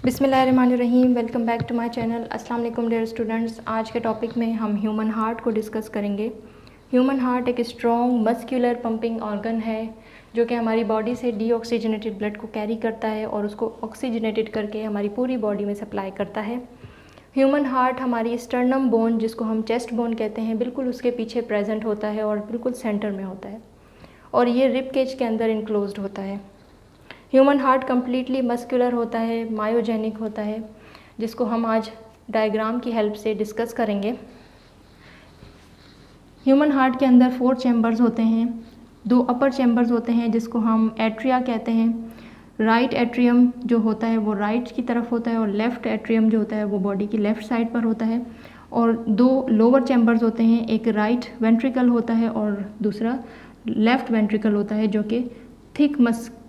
बिस्मिल्लाहिर्रहमानिर्रहीम। Welcome back to my channel. अस्सलाम वालेकुम डियर स्टूडेंट्स। आज के टॉपिक में हम ह्यूमन हार्ट को डिस्कस करेंगे। ह्यूमन हार्ट एक स्ट्रॉन्ग मस्कुलर पंपिंग ऑर्गन है जो कि हमारी बॉडी से डीऑक्सीजनेटेड ब्लड को कैरी करता है और उसको ऑक्सीजनेटेड करके हमारी पूरी बॉडी में सप्लाई करता है। ह्यूमन हार्ट हमारी स्टर्नम बोन, जिसको हम चेस्ट बोन कहते हैं, बिल्कुल उसके पीछे प्रेजेंट होता है और बिल्कुल सेंटर में होता है और ये रिब केज के अंदर इनक्लोज्ड होता है। ह्यूमन हार्ट कम्प्लीटली मस्कुलर होता है, मायोजेनिक होता है, जिसको हम आज डायग्राम की हेल्प से डिस्कस करेंगे। ह्यूमन हार्ट के अंदर 4 चैम्बर्स होते हैं। 2 अपर चैम्बर्स होते हैं जिसको हम एट्रिया कहते हैं। राइट एट्रियम जो होता है वो राइट की तरफ होता है और लेफ़्ट एट्रियम जो होता है वो बॉडी की लेफ़्ट साइड पर होता है। और 2 लोअर चैम्बर्स होते हैं, एक राइट वेंट्रिकल होता है और दूसरा लेफ़्ट वेंट्रिकल होता है, जो कि थिक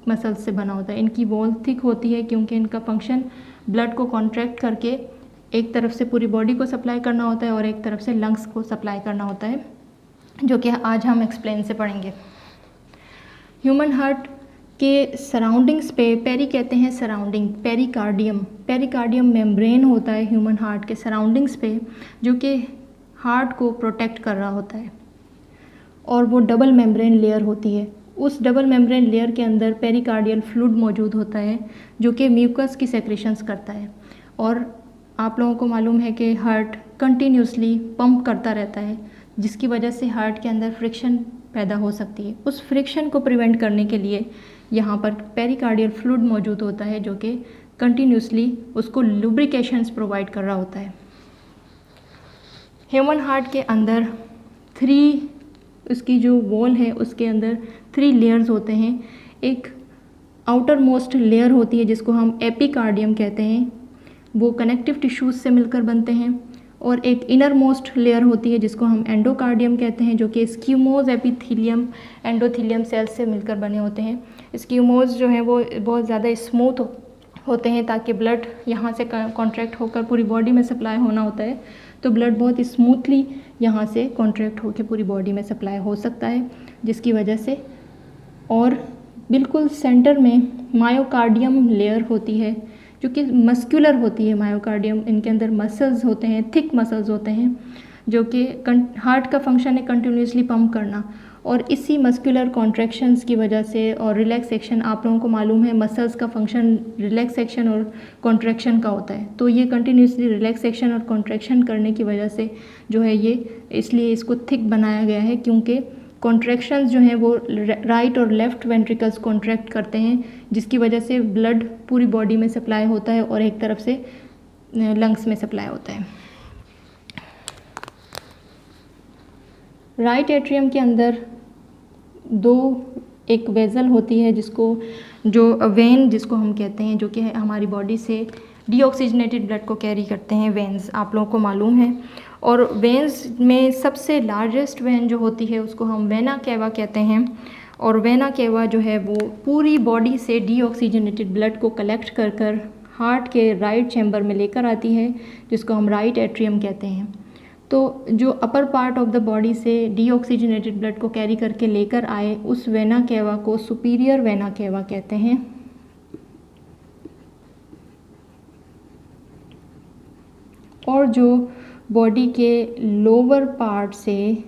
मसल्स से बना होता है। इनकी वॉल थिक होती है क्योंकि इनका फंक्शन ब्लड को कॉन्ट्रैक्ट करके एक तरफ से पूरी बॉडी को सप्लाई करना होता है और एक तरफ से लंग्स को सप्लाई करना होता है, जो कि आज हम एक्सप्लेन से पढ़ेंगे। ह्यूमन हार्ट के सराउंडिंग्स पे पेरी कहते हैं सराउंडिंग, पेरिकार्डियम मेम्ब्रेन होता है ह्यूमन हार्ट के सराउंडिंग्स पे, जो कि हार्ट को प्रोटेक्ट कर रहा होता है। और वो डबल मेम्ब्रेन लेयर होती है। उस डबल मेम्ब्रेन लेयर के अंदर पेरिकार्डियल फ्लूइड मौजूद होता है जो कि म्यूकस की सेक्रेशंस करता है। और आप लोगों को मालूम है कि हार्ट कंटिन्यूसली पंप करता रहता है, जिसकी वजह से हार्ट के अंदर फ्रिक्शन पैदा हो सकती है। उस फ्रिक्शन को प्रिवेंट करने के लिए यहाँ पर पेरिकार्डियल फ्लूइड मौजूद होता है जो कि कंटिन्यूसली उसको लुब्रिकेशंस प्रोवाइड कर रहा होता है। ह्यूमन हार्ट के अंदर उसकी जो वॉल है उसके अंदर 3 लेयर्स होते हैं। एक आउटर मोस्ट लेयर होती है जिसको हम एपिकार्डियम कहते हैं, वो कनेक्टिव टिश्यूज़ से मिलकर बनते हैं। और एक इनर मोस्ट लेयर होती है जिसको हम एंडोकार्डियम कहते हैं, जो कि स्क्यूमोज एपिथीलियम एंडोथीलियम सेल्स से मिलकर बने होते हैं। स्क्यूमोज जो हैं वो बहुत ज़्यादा स्मूथ होते हैं ताकि ब्लड यहाँ से कॉन्ट्रैक्ट होकर पूरी बॉडी में सप्लाई होना होता है, तो ब्लड बहुत स्मूथली यहाँ से कॉन्ट्रैक्ट होकर पूरी बॉडी में सप्लाई हो सकता है, जिसकी वजह से। और बिल्कुल सेंटर में मायोकार्डियम लेयर होती है जो कि मस्कुलर होती है। मायोकार्डियम, इनके अंदर मसल्स होते हैं, थिक मसल्स होते हैं, जो कि हार्ट का फंक्शन है कंटिन्यूसली पंप करना। और इसी मस्कुलर कॉन्ट्रैक्शंस की वजह से और रिलैक्सेशन, आप लोगों को मालूम है मसल्स का फंक्शन रिलैक्सेशन और कॉन्ट्रैक्शन का होता है, तो ये कंटिन्यूसली रिलैक्सेशन और कॉन्ट्रैक्शन करने की वजह से जो है ये, इसलिए इसको थिक बनाया गया है, क्योंकि कॉन्ट्रैक्शंस जो हैं वो राइट और लेफ़्ट वेंट्रिकल्स कॉन्ट्रैक्ट करते हैं, जिसकी वजह से ब्लड पूरी बॉडी में सप्लाई होता है और एक तरफ से लंग्स में सप्लाई होता है। राइट एट्रियम के अंदर एक वेजल होती है जो वेन जिसको हम कहते हैं, जो कि हमारी बॉडी से डीऑक्सीजनेटेड ब्लड को कैरी करते हैं। वेन्स आप लोगों को मालूम है। और वेन्स में सबसे लार्जेस्ट वेन जो होती है उसको हम वेना केवा कहते हैं। और वेना केवा जो है वो पूरी बॉडी से डीऑक्सीजनेटेड ब्लड को कलेक्ट कर हार्ट के राइट चैम्बर में लेकर आती है, जिसको हम राइट एट्रियम कहते हैं। तो जो upper part of the body से डीऑक्सीजनेटेड ब्लड को कैरी करके लेकर आए, उस वेना केवा को सुपीरियर वेना केवा कहते हैं। और जो बॉडी के लोअर पार्ट से,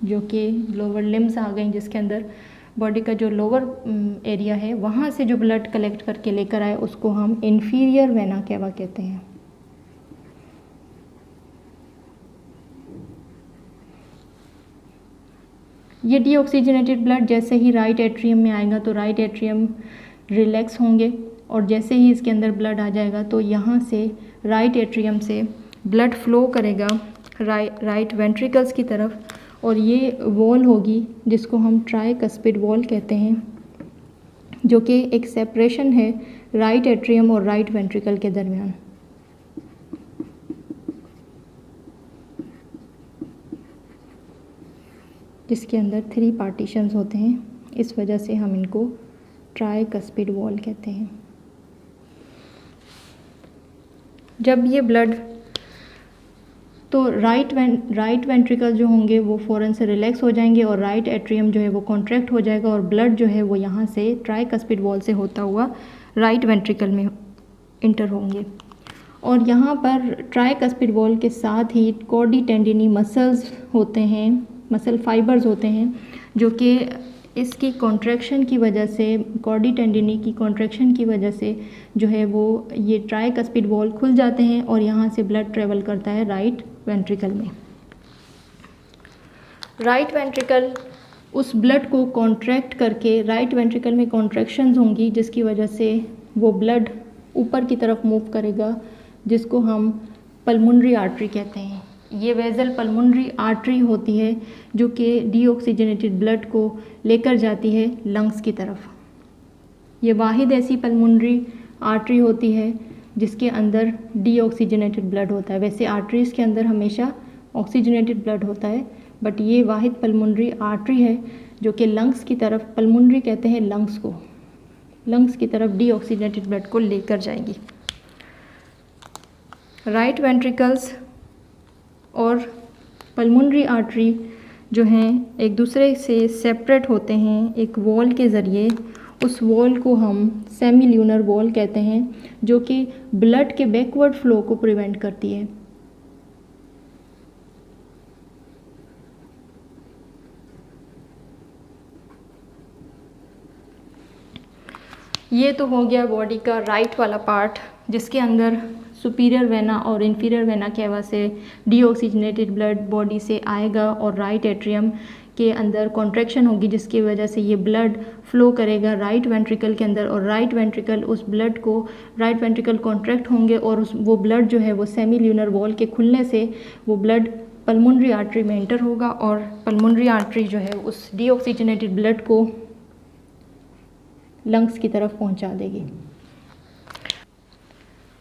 जो कि लोअर लिम्स आ गई, जिसके अंदर बॉडी का जो लोअर एरिया है, वहाँ से जो ब्लड कलेक्ट करके लेकर आए उसको हम इन्फीरियर वेना केवा कहते हैं। ये डीऑक्सीजनेटेड ब्लड जैसे ही राइट एट्रियम में आएगा तो राइट एट्रियम रिलैक्स होंगे, और जैसे ही इसके अंदर ब्लड आ जाएगा तो यहाँ से राइट एट्रियम से ब्लड फ्लो करेगा राइट वेंट्रिकल्स की तरफ, और ये वॉल होगी जिसको हम ट्राइकस्पिड वॉल कहते हैं, जो कि एक सेपरेशन है राइट एट्रियम और राइट वेंट्रिकल के दरमियान। जिसके अंदर 3 पार्टीशंस होते हैं, इस वजह से हम इनको ट्राइकस्पिड वॉल कहते हैं। जब ये ब्लड, तो राइट वेंट्रिकल जो होंगे वो फ़ौरन से रिलैक्स हो जाएंगे और राइट एट्रियम जो है वो कॉन्ट्रैक्ट हो जाएगा और ब्लड जो है वो यहाँ से ट्राइकस्पिड वॉल से होता हुआ राइट वेंट्रिकल में इंटर होंगे। और यहाँ पर ट्राइकस्पिड वॉल के साथ ही कॉर्डी टेंडिनी मसल्स होते हैं, मसल फाइबर्स होते हैं, जो कि इसकी कॉन्ट्रैक्शन की वजह से, कॉर्डी टेंडिनी की कॉन्ट्रैक्शन की वजह से जो है वो ये ट्राइकस्पिड वॉल खुल जाते हैं और यहाँ से ब्लड ट्रेवल करता है राइट वेंट्रिकल में। राइट वेंट्रिकल उस ब्लड को कॉन्ट्रैक्ट करके, राइट वेंट्रिकल में कॉन्ट्रैक्शंस होंगी जिसकी वजह से वो ब्लड ऊपर की तरफ मूव करेगा, जिसको हम पल्मोनरी आर्टरी कहते हैं। ये वेजल पल्मोनरी आर्टरी होती है जो कि डीऑक्सीजनेटेड ब्लड को लेकर जाती है लंग्स की तरफ। ये वाहिद ऐसी पल्मोनरी आर्टरी होती है जिसके अंदर डीऑक्सीजनेटेड ब्लड होता है। वैसे आर्टरीज़ के अंदर हमेशा ऑक्सीजनेटेड ब्लड होता है, बट ये वाहिद पल्मोनरी आर्टरी है जो कि लंग्स की तरफ, पल्मोनरी कहते हैं लंग्स को, लंग्स की तरफ डीऑक्सीजनेटेड ब्लड को लेकर जाएगी। राइट वेंट्रिकल्स और पल्मोनरी आर्टरी जो हैं एक दूसरे से सेपरेट होते हैं एक वॉल के ज़रिए। उस वॉल को हम सेमील्यूनर वॉल कहते हैं, जो कि ब्लड के बैकवर्ड फ्लो को प्रिवेंट करती है। ये तो हो गया बॉडी का राइट वाला पार्ट, जिसके अंदर सुपीरियर वेना और इन्फीरियर वेना केवा से डीऑक्सीजनेटेड ब्लड बॉडी से आएगा और राइट एट्रियम के अंदर कॉन्ट्रैक्शन होगी, जिसकी वजह से ये ब्लड फ्लो करेगा राइट वेंट्रिकल के अंदर, और राइट वेंट्रिकल उस ब्लड को, राइट वेंट्रिकल कॉन्ट्रैक्ट होंगे और वो ब्लड जो है वो सेमील्यूनर वॉल के खुलने से वो ब्लड पल्मोनरी आर्टरी में एंटर होगा और पल्मोनरी आर्टरी जो है उस डीऑक्सीजनेटेड ब्लड को लंग्स की तरफ पहुंचा देगी।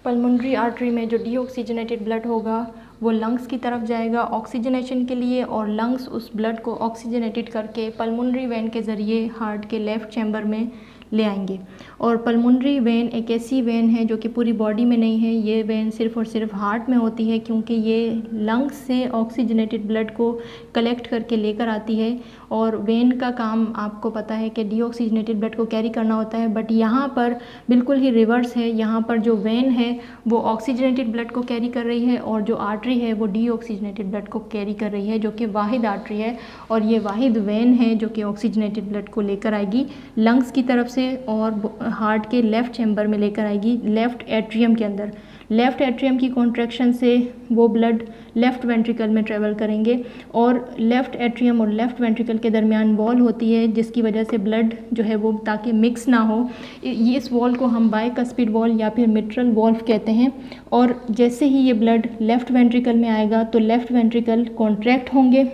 पल्मोनरी आर्टरी में जो डीऑक्सीजनेटेड ब्लड होगा वो लंग्स की तरफ जाएगा ऑक्सीजनेशन के लिए, और लंग्स उस ब्लड को ऑक्सीजनेटेड करके पल्मोनरी वेन के ज़रिए हार्ट के लेफ़्ट चैम्बर में ले आएंगे। और पल्मोनरी वेन एक ऐसी वेन है जो कि पूरी बॉडी में नहीं है, ये वेन सिर्फ़ और सिर्फ हार्ट में होती है, क्योंकि ये लंग्स से ऑक्सीजनेटेड ब्लड को कलेक्ट करके लेकर आती है। और वेन का काम आपको पता है कि डीऑक्सीजनेटेड ब्लड को कैरी करना होता है, बट यहाँ पर बिल्कुल ही रिवर्स है। यहाँ पर जो वेन है वो ऑक्सीजनेटेड ब्लड को कैरी कर रही है और जो आर्टरी है वो डीऑक्सीजनेटेड ब्लड को कैरी कर रही है, जो कि वाहिद आर्टरी है और ये वाहिद वेन है जो कि ऑक्सीजनेटेड ब्लड को लेकर आएगी लंग्स की तरफ से और हार्ट के लेफ़्ट चैम्बर में लेकर आएगी लेफ़्ट एट्रियम के अंदर। लेफ़्ट एट्रियम की कॉन्ट्रैक्शन से वो ब्लड लेफ़्ट वेंट्रिकल में ट्रेवल करेंगे और लेफ़्ट एट्रियम और लेफ़्ट वेंट्रिकल के दरमियान वॉल होती है, जिसकी वजह से ब्लड जो है वो ताकि मिक्स ना हो, ये इस वॉल को हम बाइकस्पिड वॉल या फिर मिट्रल वॉल्व कहते हैं। और जैसे ही ये ब्लड लेफ़्ट वेंट्रिकल में आएगा तो लेफ़्ट वेंट्रिकल कॉन्ट्रैक्ट होंगे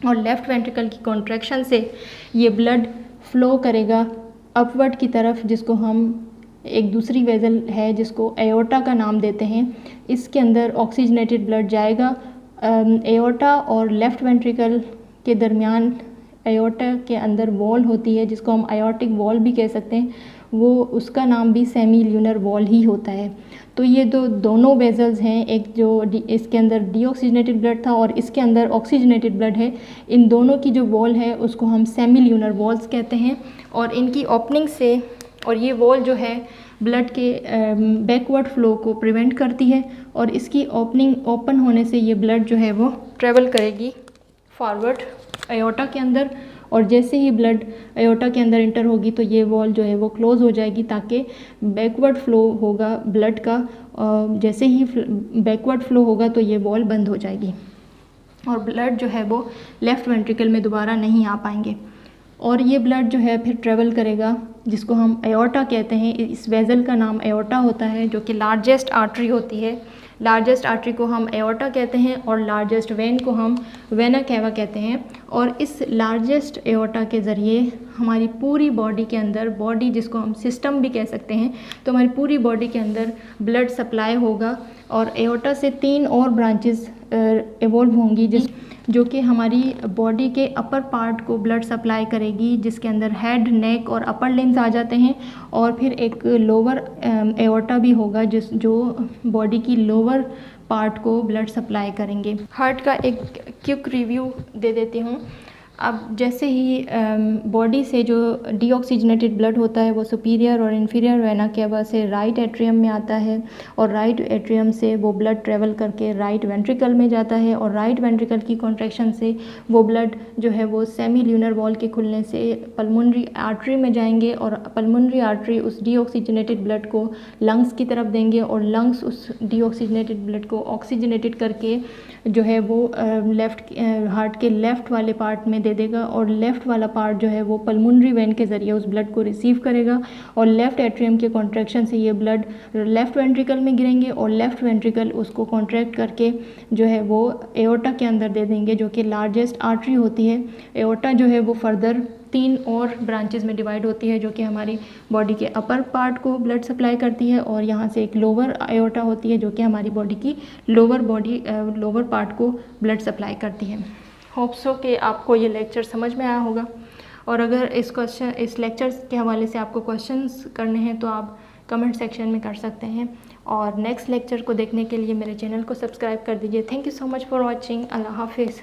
और लेफ़्ट वेंट्रिकल की कॉन्ट्रैक्शन से ये ब्लड फ्लो करेगा अपवर्ड की तरफ, जिसको हम एक दूसरी वेजल है जिसको एओर्टा का नाम देते हैं। इसके अंदर ऑक्सीजनेटेड ब्लड जाएगा। एओर्टा और लेफ़्ट वेंट्रिकल के दरमियान एओर्टा के अंदर वॉल होती है जिसको हम आयोटिक वॉल भी कह सकते हैं, वो उसका नाम भी सेमील्यूनर वॉल ही होता है। तो ये दोनों वेजल्स हैं, एक जो इसके अंदर डीऑक्सीजनेटेड ब्लड था और इसके अंदर ऑक्सीजनेटेड ब्लड है, इन दोनों की जो वॉल है उसको हम सेमील्यूनर वॉल्स कहते हैं। और इनकी ओपनिंग से, और ये वॉल जो है ब्लड के बैकवर्ड फ्लो को प्रिवेंट करती है और इसकी ओपन होने से ये ब्लड जो है वो ट्रेवल करेगी फॉरवर्ड एओर्टा के अंदर, और जैसे ही ब्लड एओर्टा के अंदर इंटर होगी तो ये वॉल जो है वो क्लोज़ हो जाएगी ताकि बैकवर्ड फ्लो होगा ब्लड का। जैसे ही बैकवर्ड फ्लो होगा तो ये वॉल बंद हो जाएगी और ब्लड जो है वो लेफ़्ट वेंट्रिकल में दोबारा नहीं आ पाएंगे। और ये ब्लड जो है फिर ट्रेवल करेगा जिसको हम एओर्टा कहते हैं। इस वेजल का नाम एओर्टा होता है जो कि लार्जेस्ट आर्टरी होती है। लार्जेस्ट आर्टरी को हम एओर्टा कहते हैं और लार्जेस्ट वेन को हम वेना केवा कहते हैं। और इस लार्जेस्ट एओर्टा के ज़रिए हमारी पूरी बॉडी के अंदर, बॉडी जिसको हम सिस्टम भी कह सकते हैं, तो हमारी पूरी बॉडी के अंदर ब्लड सप्लाई होगा। और एओर्टा से 3 और ब्रांचेस एवॉल्व होंगी जो कि हमारी बॉडी के अपर पार्ट को ब्लड सप्लाई करेगी, जिसके अंदर हेड, नेक और अपर लिम्स आ जाते हैं। और फिर एक लोअर एओर्टा भी होगा जो बॉडी की लोअर पार्ट को ब्लड सप्लाई करेंगे। हार्ट का एक क्विक रिव्यू दे देती हूँ। अब जैसे ही बॉडी से जो डीऑक्सीजनेटेड ब्लड होता है वो सुपीरियर और इन्फीरियर वेना केवा से राइट एट्रियम में आता है और राइट एट्रियम से वो ब्लड ट्रेवल करके राइट वेंट्रिकल में जाता है और राइट वेंट्रिकल की कॉन्ट्रैक्शन से वो ब्लड जो है वो सेमी ल्यूनर वॉल के खुलने से पल्मोनरी आर्टरी में जाएंगे और पल्मोनरी आर्टरी उस डीऑक्सीजनेटेड ब्लड को लंग्स की तरफ देंगे और लंग्स उस डीऑक्सीजनेटेड ब्लड को ऑक्सीजनेटेड करके जो है वो लेफ़्ट हार्ट के लेफ़्ट वाले पार्ट में दे देगा और लेफ़्ट वाला पार्ट जो है वो पल्मोनरी वेन के ज़रिए उस ब्लड को रिसीव करेगा और लेफ़्ट एट्रियम के कॉन्ट्रैक्शन से ये ब्लड लेफ़्ट वेंट्रिकल में गिरेंगे और लेफ़्ट वेंट्रिकल उसको कॉन्ट्रैक्ट करके जो है वो एओर्टा के अंदर दे देंगे, जो कि लार्जेस्ट आर्टरी होती है। एओर्टा जो है वो फर्दर 3 और ब्रांचेस में डिवाइड होती है, जो कि हमारी बॉडी के अपर पार्ट को ब्लड सप्लाई करती है और यहाँ से एक लोअर एओर्टा होती है जो कि हमारी बॉडी की लोअर पार्ट को ब्लड सप्लाई करती है। होप सो कि आपको ये लेक्चर समझ में आया होगा और अगर इस लेक्चर के हवाले से आपको क्वेश्चंस करने हैं तो आप कमेंट सेक्शन में कर सकते हैं और नेक्स्ट लेक्चर को देखने के लिए मेरे चैनल को सब्सक्राइब कर दीजिए। Thank you so much for watching. अल्लाह हाफिज़।